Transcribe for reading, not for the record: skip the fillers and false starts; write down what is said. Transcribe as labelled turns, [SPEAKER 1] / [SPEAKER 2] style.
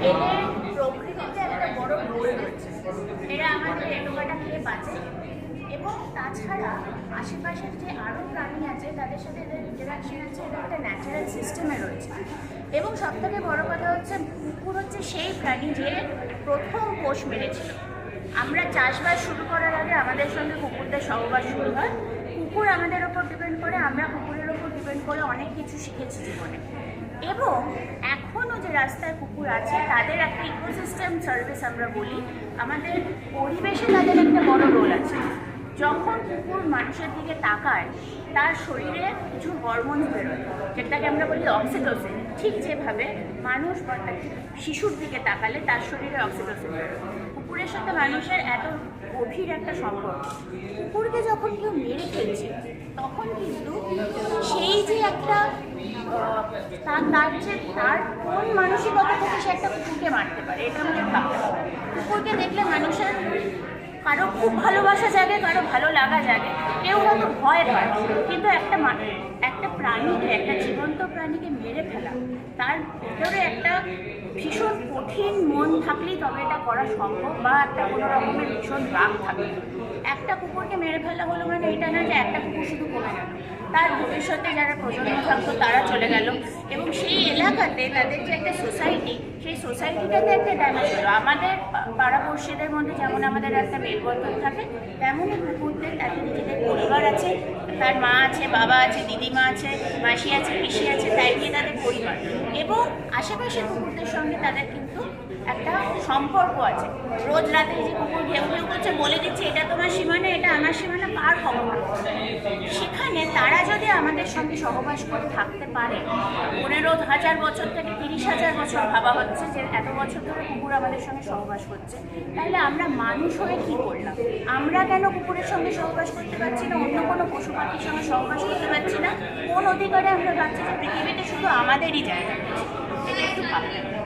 [SPEAKER 1] এদের প্রকৃতিতে একটা বড় রোল রয়েছে। এরা আমাদের এলাকাটা খেয়ে বাঁচে এবং তাছাড়া আশেপাশের যে আরও প্রাণী আছে তাদের সাথে এদের ইন্টারাকশন আছে, এটা একটা ন্যাচারাল সিস্টেমে রয়েছে। এবং সবথেকে বড় কথা হচ্ছে কুকুর হচ্ছে সেই প্রাণী যে প্রথম পোষ মেরেছিল। আমরা চাষবাস শুরু করার আগে আমাদের সঙ্গে কুকুরদের সহবাস শুরু হয়। কুকুর আমাদের ওপর ডিপেন্ড করে, আমরা কুকুরের ওপর ডিপেন্ড করে অনেক কিছু শিখেছি জীবনে। এবং এখনও যে রাস্তায় কুকুর আছে তাদের একটা ইকোসিস্টেম সার্ভিস আমরা বলি, আমাদের পরিবেশে তাদের একটা বড় রোল আছে। যখন কুকুর মানুষের দিকে তাকায় তার শরীরে কিছু হরমোন বেরোয়, যেটাকে আমরা বলি অক্সিটোসিন। ঠিক যেভাবে মানুষ বা শিশুর দিকে তাকালে তার শরীরে অক্সিটোসিন বেরোয়। কুকুরের সাথে মানুষের এত গভীর একটা সম্পর্ক। কুকুরকে যখন কেউ মেরে ফেলছে তখন কিন্তু সেই যে একটা তার কোন মানসিকতা থেকে সে একটা কুকুরকে মারতে পারে, এটা আমাদের ভাবতে হবে। কুকুরকে দেখলে মানুষের কারো খুব ভালোবাসা জাগে, কারো ভালো লাগা জাগে, কেউ হয়তো ভয় পায়। কিন্তু একটা প্রাণীকে, একটা জীবন্ত প্রাণীকে মেরে ফেলা, তার ভেতরে একটা ভীষণ কঠিন মন থাকলেই তবে এটা করা সম্ভব, বা একটা কোনো রকমের ভীষণ রাগ থাকবে। একটা কুকুরকে মেরে ফেলা হলো মানে এটা না যে একটা কুকুর শুধু কমে গেল, তার ভবিষ্যতে যারা প্রজন্ম থাকতো তারা চলে গেল এবং সেই এলাকাতে তাদের যে একটা সোসাইটি, সেই সোসাইটিটাতে একটা ড্যামেজ হলো। আমাদের পাড়াপড়শিদের মধ্যে যেমন আমাদের একটা মেলবন্ধন থাকে, তেমনই কুকুরদের তাদের নিজেদের পরিবার আছে, তার মা আছে, বাবা আছে, দিদিমা আছে, মাসি আছে, পিসি আছে, তাই নিয়ে তাদের পরিবার এবং আশেপাশে কুকুরদের সঙ্গে তাদের কিন্তু একটা সম্পর্ক আছে। রোজ রাতে যে কুকুর ঘেউ ঘেউ করছে বলে দিচ্ছে এটা তোমার সীমানা, এটা আমার সীমানা, কার খবর। সেখানে তারা যদি আমাদের সঙ্গে সহবাস করে থাকতে পারে, 15,000 বছর থেকে 30,000 বছর ভাবা হচ্ছে যে এত বছর ধরে কুকুর আমাদের সঙ্গে সহবাস করছে, তাহলে আমরা মানুষ হয়ে কী করলাম? আমরা কেন কুকুরের সঙ্গে সহবাস করতে পারছি না, অন্য কোনো পশু পাখির সঙ্গে সহবাস করতে পারছি না? কোন অধিকারে আমরা ভাবছি যে পৃথিবীতে শুধু আমাদেরই জায়গা? এটা একটু ভাবতে হবে।